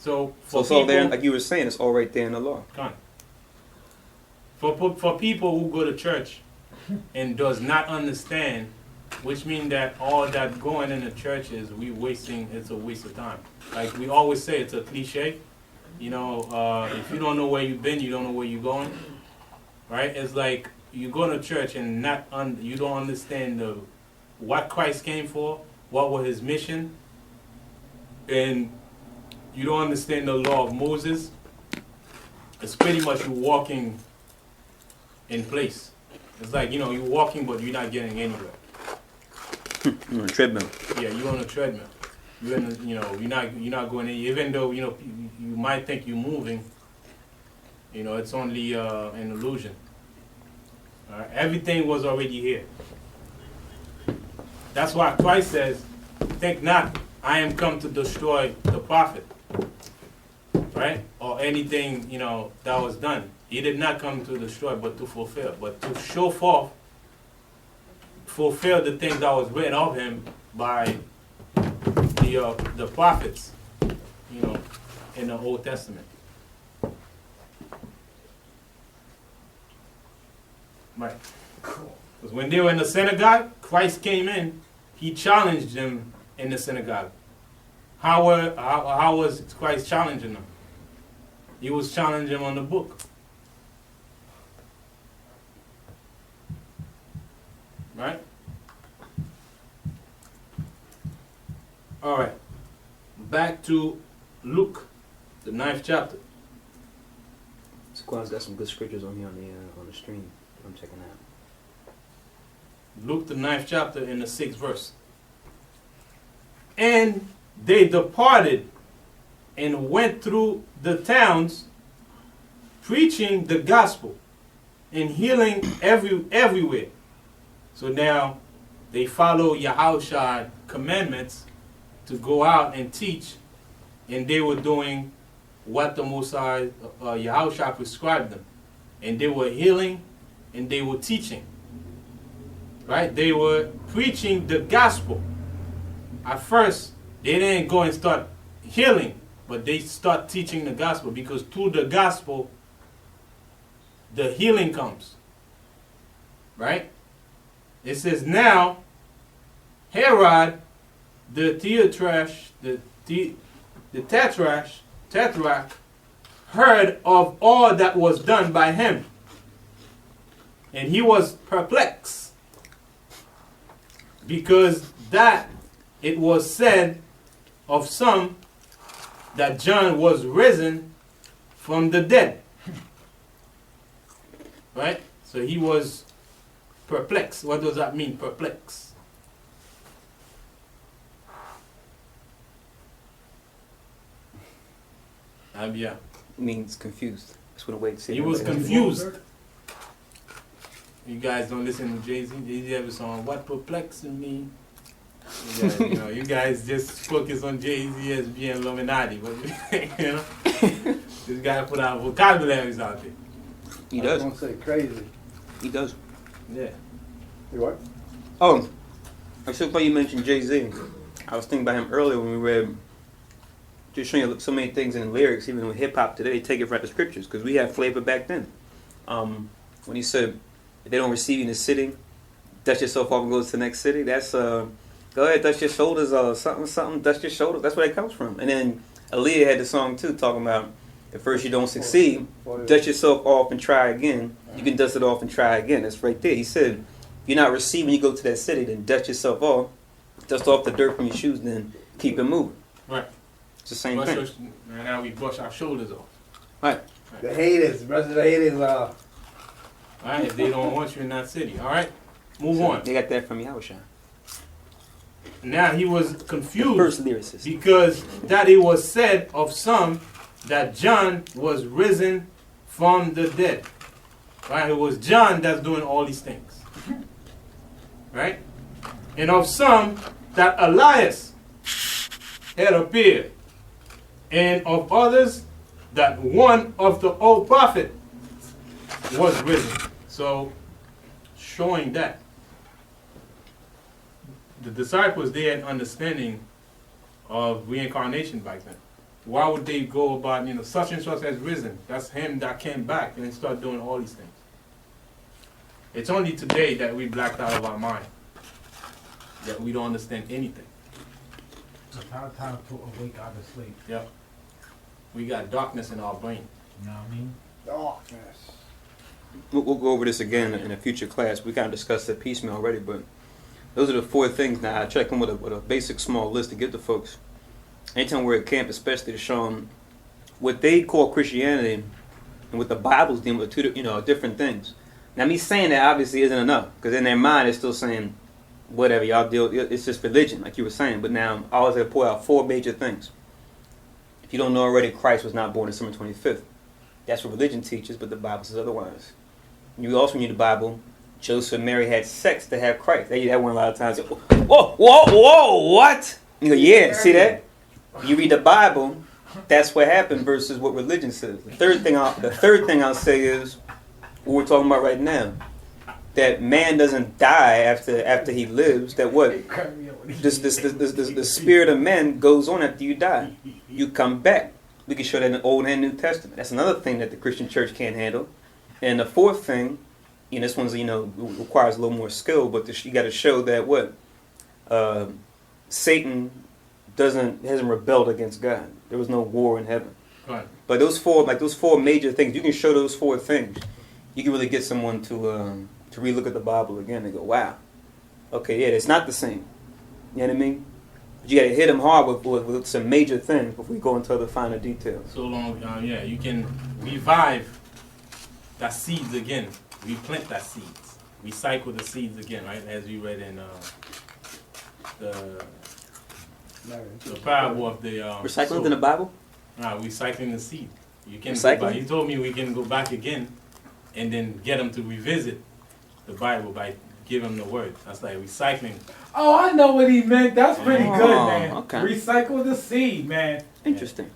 So So it's all there, like you were saying, it's all right there in the law. For people who go to church and does not understand, which means that all that going in the church is it's a waste of time. Like we always say, it's a cliche. You know, if you don't know where you've been, you don't know where you're going. Right? It's like you go to church and you don't understand what Christ came for, what was his mission, and you don't understand the law of Moses. It's pretty much you walking in place. It's like, you know, you're walking but you're not getting anywhere. You're on a treadmill. Yeah, you're on a treadmill. You're in, you know, you're not going in, even though, you know, you might think you're moving. You know, it's only an illusion. Everything was already here. That's why Christ says, "Think not, I am come to destroy the prophet," right? Or anything, you know, that was done. He did not come to destroy, but to fulfill, but to show forth, fulfill the things that was written of him by the prophets, you know, in the Old Testament. Right. Because when they were in the synagogue, Christ came in. He challenged them in the synagogue. How was Christ challenging them? He was challenging them on the book. Right? All right. Back to Luke, the 9th chapter. Squad's got some good scriptures on here on the stream. I'm checking out. Luke, the 9th chapter, in the 6th verse. And they departed and went through the towns, preaching the gospel and healing everywhere. So now they follow Yahushua's commandments to go out and teach, and they were doing what the Most High, Yahushua prescribed them. And they were healing and they were teaching. Right? They were preaching the gospel. At first, they didn't go and start healing, but they start teaching the gospel, because through the gospel, the healing comes. Right? It says, now, Herod, the tetrarch, heard of all that was done by him. And he was perplexed, because that it was said of some that John was risen from the dead. Right? So he was perplexed. What does that mean, perplexed? Yeah. Means confused. That's what a way to say it. He was confused. You guys don't listen to Jay-Z? Jay-Z have a song, "What Perplexing Me?" You guys just focus on Jay-Z as being Illuminati, but you know, this guy put out vocabularies out there. He does. I was going to say crazy. He does. Yeah. You what? Oh, I so funny you mentioned Jay-Z. I was thinking about him earlier when we read, just showing you so many things in the lyrics, even with hip-hop today, they take it from the scriptures, because we had flavor back then. When he said, if they don't receive you in the city, dust yourself off and go to the next city, that's, go ahead, dust your shoulders, something, dust your shoulders. That's where it comes from. And then Aaliyah had the song, too, talking about, at first you don't succeed, dust yourself off and try again. You can dust it off and try again. That's right there. He said, if you're not receiving, you go to that city, then dust yourself off, dust off the dirt from your shoes, and then keep it moving. Right. It's the same thing. Now we brush our shoulders off. Right. The haters, brush the haters off. All right, if they don't want you in that city. All right, move on. They got that from Yahushua. Now he was confused, the first lyricist, because that it was said of some that John was risen from the dead. Right? It was John that's doing all these things. Right? And of some that Elias had appeared. And of others that one of the old prophet was risen. So, showing that the disciples, they had understanding of reincarnation back then. why would they go about, such and such has risen? That's him that came back and start doing all these things. It's only today that we blacked out of our mind, that we don't understand anything. It's our time to awake out of sleep. Yep. We got darkness in our brain. You know what I mean? Darkness. We'll go over this again in a future class. We kind of discussed it piecemeal already, but those are the 4 things. Now, I try to come with a basic small list to give to folks. Anytime we're at camp, especially to show them what they call Christianity and what the Bible's dealing with, 2 different things. Now, me saying that obviously isn't enough, because in their mind, they're still saying, whatever, y'all deal, it's just religion, like you were saying. But now, I always going to point out 4 major things. If you don't know already, Christ was not born December 25th. That's what religion teaches, but the Bible says otherwise. You also read the Bible, Joseph and Mary had sex to have Christ. They that one a lot of times. Whoa, what? You go, yeah, see that? You read the Bible, that's what happened versus what religion says. The third thing I'll say is what we're talking about right now. That man doesn't die after he lives. That what? The spirit of man goes on after you die. You come back. We can show that in the Old and New Testament. That's another thing that the Christian church can't handle. And the fourth thing, this one's requires a little more skill, but you got to show that what Satan hasn't rebelled against God. There was no war in heaven. Right. But those four major things, you can show those 4 things. You can really get someone to relook at the Bible again and go, wow, okay, yeah, it's not the same. You know what I mean? But you got to hit them hard with some major things before we go into the finer details. So long, you can revive that seeds again. Replant that seeds. Recycle the seeds again, right? As we read in the parable of the Recycling in the Bible? Recycling the seed. You can. Recycling? He told me we can go back again, and then get them to revisit the Bible by giving them the word. That's like recycling. Oh, I know what he meant. That's pretty good, man. Okay. Recycle the seed, man. Interesting.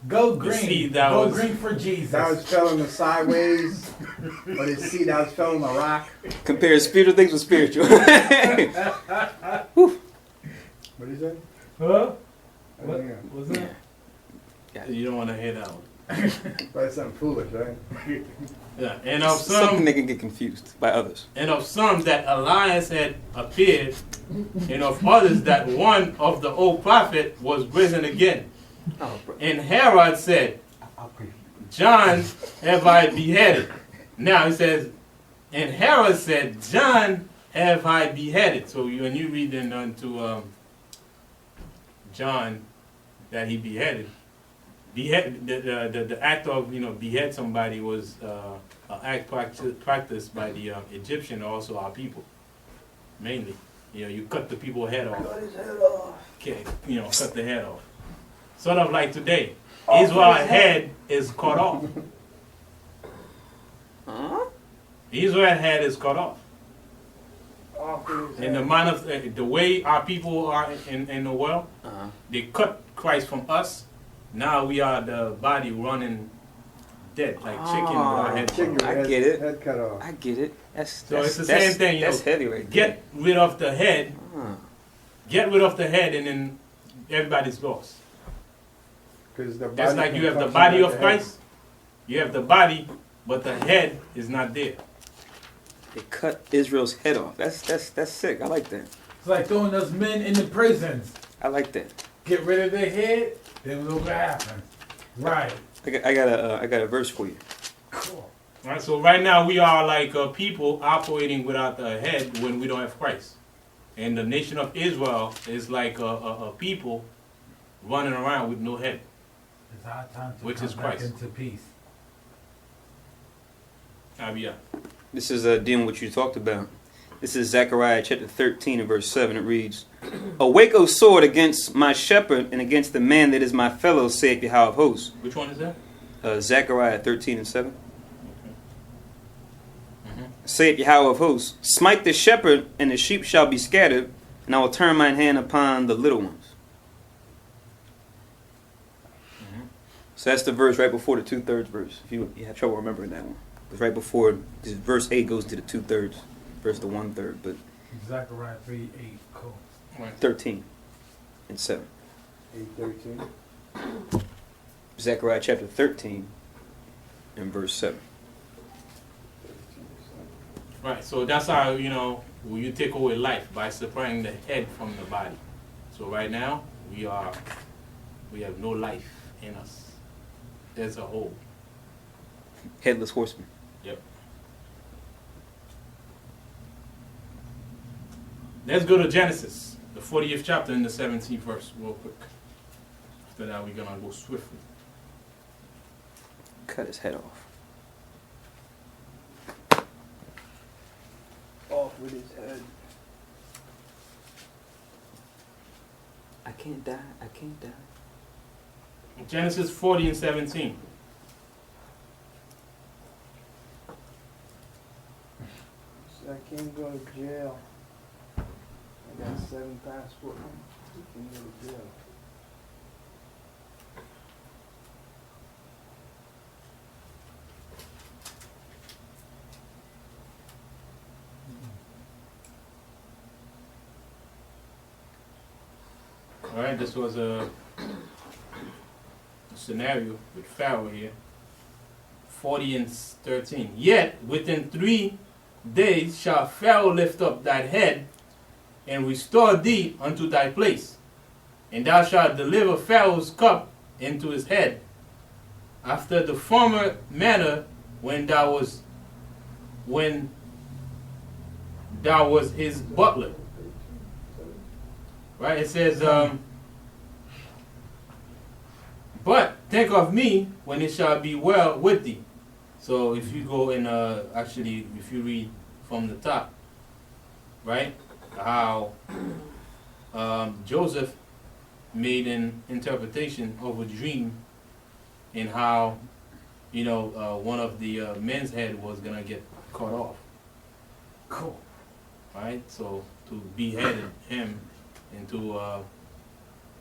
Go The green. seed that Go was- green for Jesus. That was fell in the sideways, or the seed that was fell in the rock. Compare spiritual things with spiritual. What is that? Huh? I What don't know. was that? You don't want to hear that one. But it's something foolish, right? Yeah, and of Something some, they can get confused by others. that Elias had appeared, and of others that one of the old prophet was risen again. Oh, bro. And Herod said, I'll pray for John have I beheaded. Now he says, and Herod said, John have I beheaded. So when you read into John that he beheaded, the act of behead somebody was an act practiced by the Egyptian, also our people, mainly. You cut the people's head off. Cut his head off. Okay, cut the head off. Sort of like today, Israel's head is cut off. Huh? Israel's head is cut off. Off his And head. the way our people are in the world, they cut Christ from us. Now we are the body running dead, like chicken with our head cut Chicken off. I head, get it. Head cut off. I get it. So it's the same thing. That's heavy right there. Get rid of the head. Get rid of the head, and then everybody's lost. Just Just like you have the body of Christ, you have the body, but the head is not there. They cut Israel's head off. That's sick. I like that. It's like throwing those men in the prisons. I like that. Get rid of their head, then look what happens. Right. I got a verse for you. Cool. Right. So right now we are like people operating without a head when we don't have Christ, and the nation of Israel is like a people running around with no head. It's our time to Which come is back Christ. into peace. Yeah. This is dealing with what you talked about. This is Zechariah chapter 13 and verse 7. It reads, Awake, O sword, against my shepherd and against the man that is my fellow, saith Yahweh of hosts. Which one is that? Zechariah 13 and 7. Saith Yahweh of hosts, Smite the shepherd, and the sheep shall be scattered, and I will turn mine hand upon the little ones. So that's the verse right before the 2/3 verse. If you have trouble remembering that one. It's right before, this verse 8 goes to the 2/3 versus the 1/3, but Zechariah 3:8. Cool. 13 and 7. 8:13. Zechariah chapter 13 and verse 7. Right, so that's how, when you take away life, by separating the head from the body. So right now, we have no life in us as a whole. Headless horseman. Yep. Let's go to Genesis, the 40th chapter and the 17th verse, real quick. After that, we're going to go swiftly. Cut his head off. Off with his head. I can't die. I can't die. Genesis 40 and 17. So I can't go to jail. I got 7 passports. You can go to jail. All right, this was a scenario with Pharaoh here. 40 and 13. Yet within 3 days shall Pharaoh lift up thy head and restore thee unto thy place, and thou shalt deliver Pharaoh's cup into his head, after the former manner when thou was his butler. Right? It says, but think of me when it shall be well with thee. So if you go and actually, if you read from the top, right, how Joseph made an interpretation of a dream, and how, one of the men's head was gonna get cut off. Cool. Right? So to behead him and to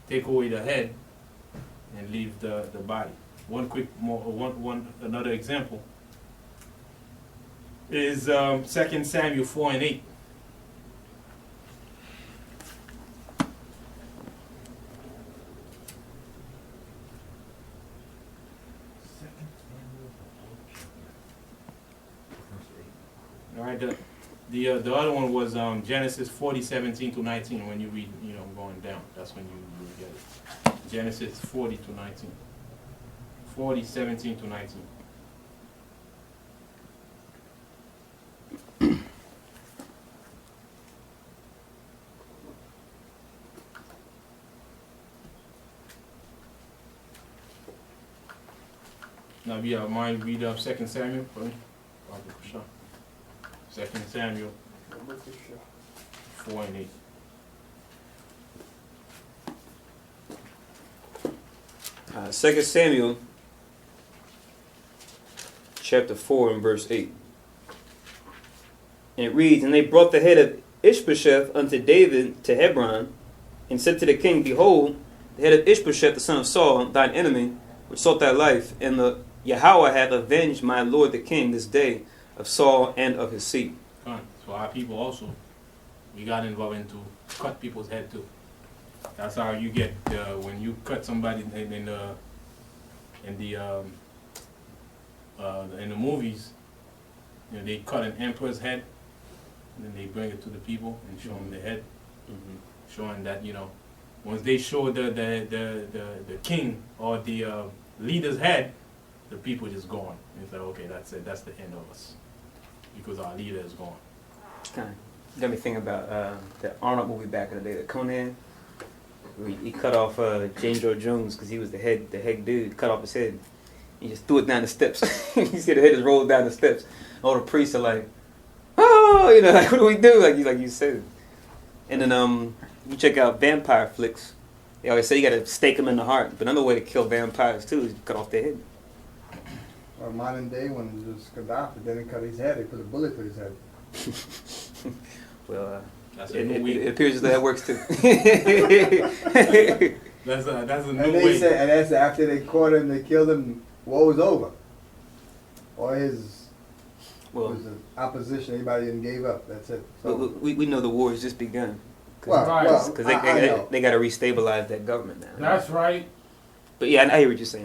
take away the head and leave the body. Another example is 2 Samuel 4 and 8. All right, the other one was Genesis 40, 17 to 19. When you read, going down, that's when you get it. Genesis 40 to 19. 40, 17 to 19. Now, if you have mind, read 2 Samuel for me. 2 Samuel 4 and 8. 2 Samuel chapter 4 and verse 8. And it reads, and they brought the head of Ishbosheth unto David to Hebron, and said to the king, behold, the head of Ishbosheth the son of Saul, thine enemy, which sought thy life, and the Yahweh hath avenged my lord the king this day of Saul and of his seed. So our people also, we got involved into cut people's head too. That's how you get when you cut somebody in the movies. They cut an emperor's head, and then they bring it to the people and show them the head, showing that once they show the king or the leader's head, the people just gone. It's like, okay, that's it. That's the end of us because our leader is gone. Kind of got me thinking about that Arnold movie back in the day, the Conan. He cut off James Earl Jones because he was the head dude. Cut off his head. He just threw it down the steps. You see the head just rolled down the steps. All the priests are like, oh, like, what do we do? Like you said. And then you check out vampire flicks. They always say you got to stake them in the heart. But another way to kill vampires too is cut off their head. Or modern day when it was Gaddafi, they didn't cut his head, they put a bullet through his head. Well, it appears as though that works too. That's a new And way. and that's after they caught him, they killed him, war was over. Or his was the opposition, anybody didn't gave up, that's it. So, we know the war has just begun. well, Right. Because I know. they got to restabilize that government now. That's right. But yeah, I hear what you're saying.